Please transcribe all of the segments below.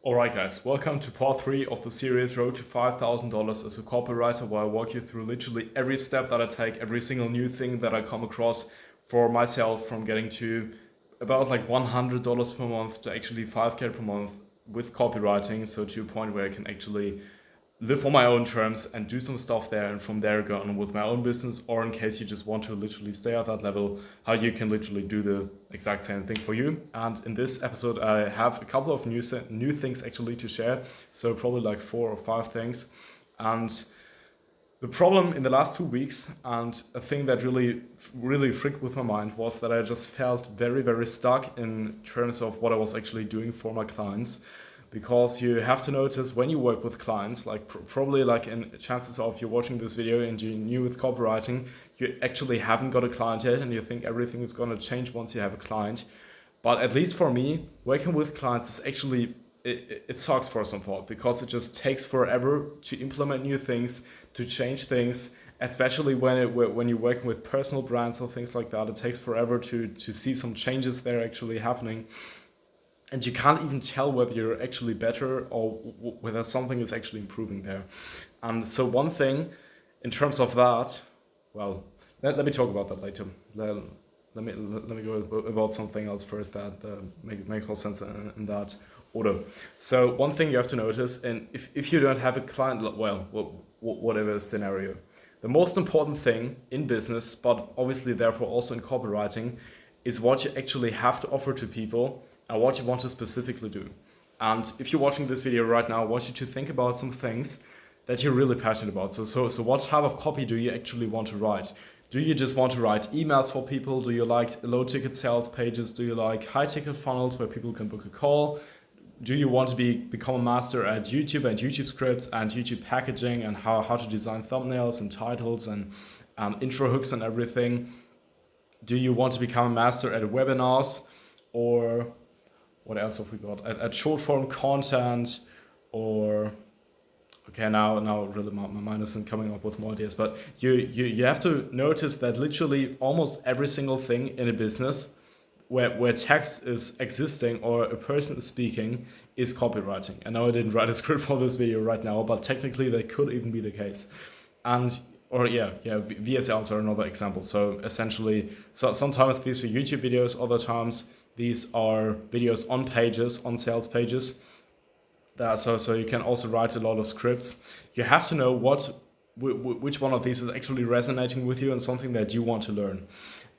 Alright guys, welcome to part 3 of the series Road to $5,000 as a copywriter, where I walk you through literally every step that I take, every single new thing that I come across for myself, from getting to about like $100 per month to actually 5K per month with copywriting, so to a point where I can actually live on my own terms and do some stuff there, and from there go on with my own business, or in case you just want to literally stay at that level, how you can literally do the exact same thing for you. And in this episode I have a couple of new things actually to share, so probably like 4 or 5 things. And the problem in the last 2 weeks, and a thing that really freaked with my mind, was that I just felt very stuck in terms of what I was actually doing for my clients. Because you have to notice, when you work with clients, like probably like in chances of you're watching this video and you're new with copywriting, you actually haven't got a client yet and you think everything is going to change once you have a client. But at least for me, working with clients is actually, it sucks for some part, because it just takes forever to implement new things, to change things, especially when you're working with personal brands or things like that. It takes forever to see some changes there actually happening. And you can't even tell whether you're actually better or whether something is actually improving there. And so one thing in terms of that, well, let me talk about that later. Let me go about something else first that makes more sense in that order. So one thing you have to notice, and if you don't have a client, well, whatever scenario, the most important thing in business, but obviously therefore also in copywriting, is what you actually have to offer to people and what you want to specifically do. And if you're watching this video right now, I want you to think about some things that you're really passionate about. So what type of copy do you actually want to write? Do you just want to write emails for people? Do you like low ticket sales pages? Do you like high ticket funnels where people can book a call? Do you want to become a master at YouTube and YouTube scripts and YouTube packaging and how to design thumbnails and titles and intro hooks and everything? Do you want to become a master at webinars, or what else have we got? At short form content, or okay, now really my mind isn't coming up with more ideas, but you have to notice that literally almost every single thing in a business where text is existing or a person is speaking is copywriting. I know I didn't write a script for this video right now, but technically that could even be the case. And VSLs are another example. So essentially, sometimes these are YouTube videos, other times these are videos on pages, on sales pages. So you can also write a lot of scripts. You have to know which one of these is actually resonating with you and something that you want to learn.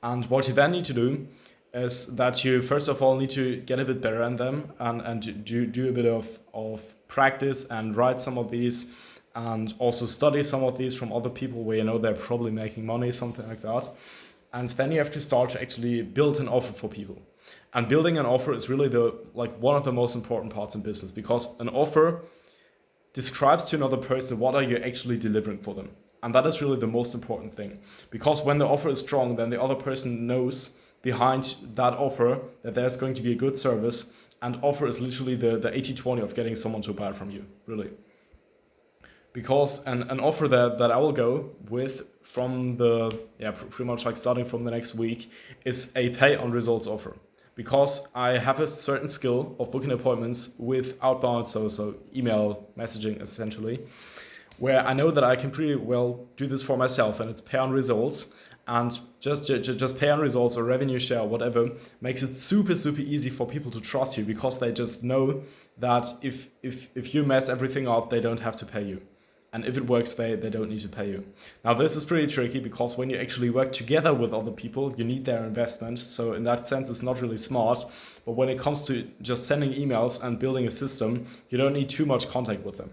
And what you then need to do is that you first of all need to get a bit better at them and do a bit of practice and write some of these, and also study some of these from other people where you know they're probably making money, something like that. And then you have to start to actually build an offer for people. And building an offer is really one of the most important parts in business, because an offer describes to another person what are you actually delivering for them. And that is really the most important thing, because when the offer is strong, then the other person knows behind that offer that there's going to be a good service, and offer is literally the 80-20 of getting someone to buy from you, really. Because an offer that I will go with from pretty much like starting from the next week is a pay on results offer. Because I have a certain skill of booking appointments with outbound, so email messaging essentially, where I know that I can pretty well do this for myself, and it's pay on results. And just pay on results or revenue share or whatever makes it super easy for people to trust you, because they just know that if you mess everything up, they don't have to pay you. And if it works, they don't need to pay you. Now, this is pretty tricky, because when you actually work together with other people, you need their investment. So in that sense, it's not really smart. But when it comes to just sending emails and building a system, you don't need too much contact with them.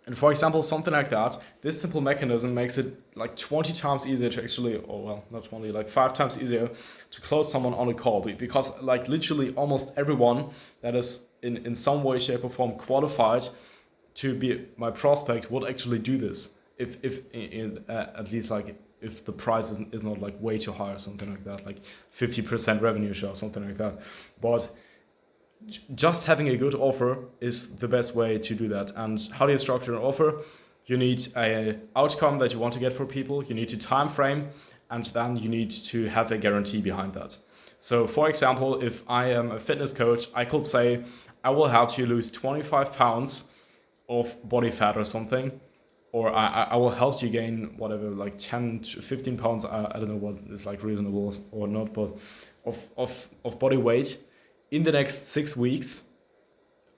And for example, something like that, this simple mechanism makes it like 20 times easier to actually, or well, not 20, like 5 times easier to close someone on a call. Because like literally almost everyone that is in some way, shape or form qualified to be my prospect would actually do this, if at least like if the price is not like way too high or something like that, like 50% revenue share or something like that. But just having a good offer is the best way to do that. And how do you structure an offer? You need an outcome that you want to get for people, you need a time frame, and then you need to have a guarantee behind that. So for example, if I am a fitness coach, I could say I will help you lose 25 pounds of body fat or something, or I will help you gain whatever, like 10 to 15 pounds, I don't know what is like reasonable or not, but of body weight in the next 6 weeks,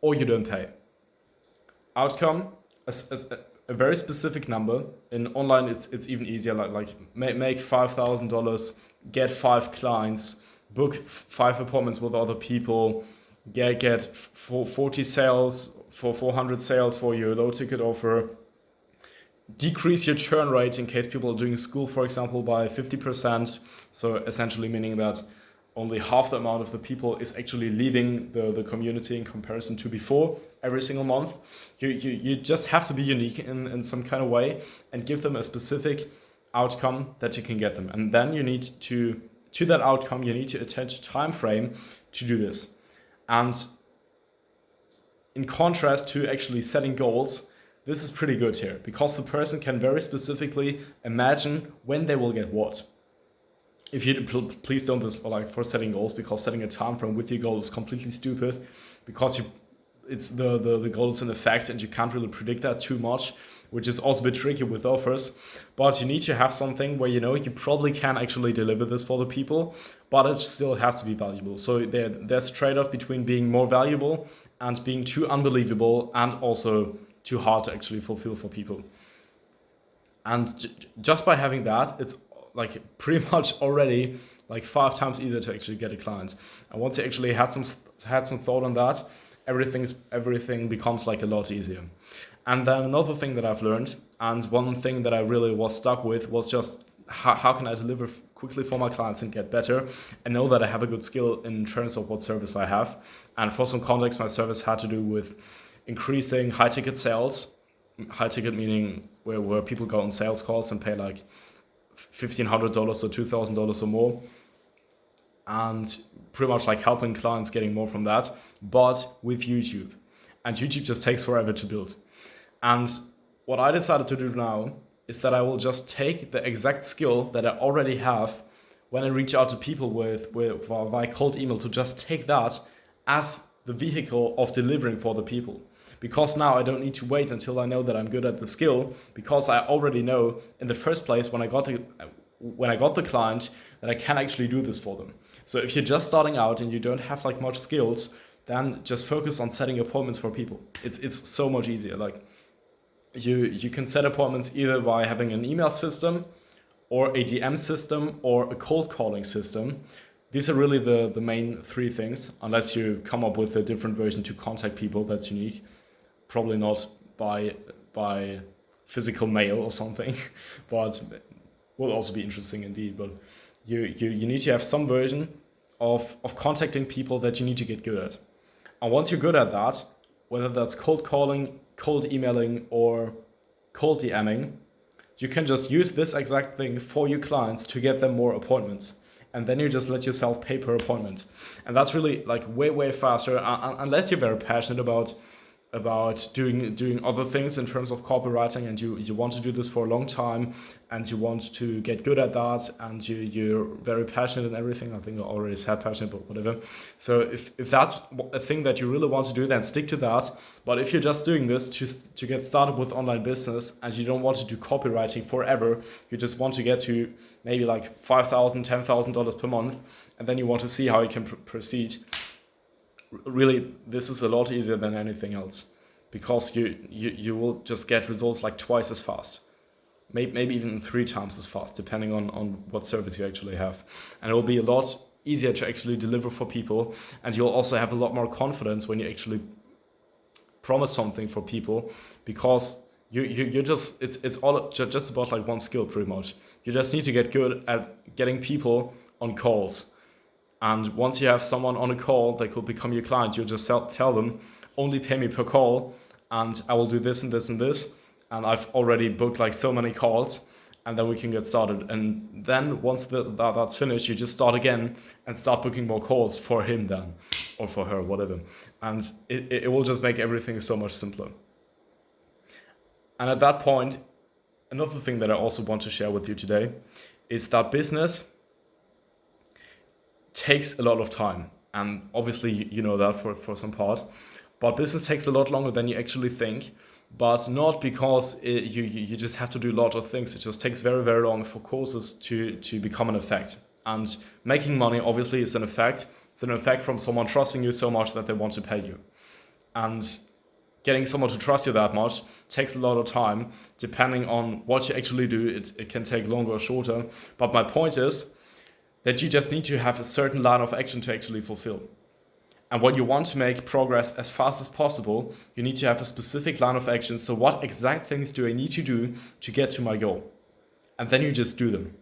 or you don't pay. Outcome, a very specific number. In online, it's even easier, like make $5,000, get 5 clients, book 5 appointments with other people, get 40 sales, for 400 sales for your low ticket offer, decrease your churn rate in case people are doing school, for example, by 50%. So essentially meaning that only half the amount of the people is actually leaving the community in comparison to before every single month. You just have to be unique in some kind of way and give them a specific outcome that you can get them. And then you need to that outcome, you need to attach a time frame to do this. And in contrast to actually setting goals, this is pretty good here because the person can very specifically imagine when they will get what. If you please don't this like for setting goals, because setting a time frame with your goal is completely stupid, because it's the goal is in effect and you can't really predict that too much, which is also a bit tricky with offers. But you need to have something where you probably can actually deliver this for the people, but it still has to be valuable. So there's a trade-off between being more valuable and being too unbelievable and also too hard to actually fulfill for people. And just by having that, it's like pretty much already like 5 times easier to actually get a client. And once you actually had some thought on that, everything becomes like a lot easier. And then another thing that I've learned, and one thing that I really was stuck with, was just how can I deliver quickly for my clients and get better and know that I have a good skill in terms of what service I have. And for some context, my service had to do with increasing high ticket sales. High ticket meaning where people go on sales calls and pay like $1,500 or $2,000 or more, and pretty much like helping clients getting more from that, but with YouTube. And YouTube just takes forever to build. And what I decided to do now is that I will just take the exact skill that I already have when I reach out to people via cold email, to just take that as the vehicle of delivering for the people. Because now I don't need to wait until I know that I'm good at the skill, because I already know in the first place when I got the client that I can actually do this for them. So if you're just starting out and you don't have like much skills, then just focus on setting appointments for people. It's so much easier. Like you can set appointments either by having an email system or a DM system or a cold calling system. These are really the main 3 things, unless you come up with a different version to contact people that's unique. Probably not by physical mail or something, but will also be interesting indeed. But you need to have some version of contacting people that you need to get good at. And once you're good at that, whether that's cold calling, cold emailing, or cold DMing, you can just use this exact thing for your clients to get them more appointments. And then you just let yourself pay per appointment. And that's really like way faster, unless you're very passionate about doing other things in terms of copywriting, and you want to do this for a long time and you want to get good at that, and you're very passionate in everything. I think I already said passionate, but whatever. So if that's a thing that you really want to do, then stick to that. But if you're just doing this to get started with online business and you don't want to do copywriting forever, you just want to get to maybe like $5,000, $10,000 per month, and then you want to see how you can proceed, really, this is a lot easier than anything else, because you will just get results like twice as fast, maybe even 3 times as fast, depending on what service you actually have. And it will be a lot easier to actually deliver for people, and you'll also have a lot more confidence when you actually promise something for people, because you just it's all just about like one skill pretty much. You just need to get good at getting people on calls. And once you have someone on a call that could become your client, you just tell them, only pay me per call, and I will do this and this and this. And I've already booked like so many calls, and then we can get started. And then once that's finished, you just start again and start booking more calls for him then, or for her, whatever. And it will just make everything so much simpler. And at that point, another thing that I also want to share with you today is that business takes a lot of time. And obviously, you know that for some part. But business takes a lot longer than you actually think. But not because you just have to do a lot of things. It just takes very, very long for courses to become an effect. And making money obviously is an effect. It's an effect from someone trusting you so much that they want to pay you. And getting someone to trust you that much takes a lot of time. Depending on what you actually do, it can take longer or shorter. But my point is that you just need to have a certain line of action to actually fulfill. And when you want to make progress as fast as possible, you need to have a specific line of action. So what exact things do I need to do to get to my goal? And then you just do them.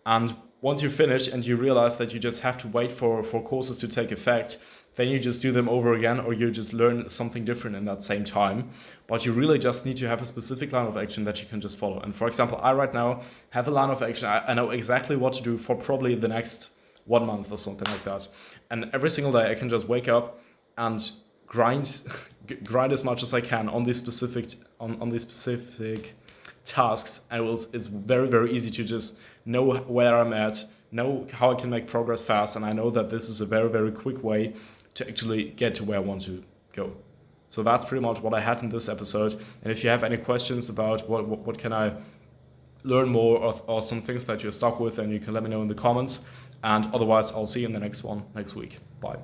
And once you finish and you realize that you just have to wait for courses to take effect, then you just do them over again, or you just learn something different in that same time. But you really just need to have a specific line of action that you can just follow. And for example, I right now have a line of action. I know exactly what to do for probably the next 1 month or something like that. And every single day I can just wake up and grind as much as I can on these specific tasks. It's very, very easy to just know where I'm at, know how I can make progress fast, and I know that this is a very, very quick way to actually get to where I want to go. So that's pretty much what I had in this episode. And if you have any questions about what can I learn more, or some things that you're stuck with, then you can let me know in the comments. And otherwise, I'll see you in the next one next week. Bye.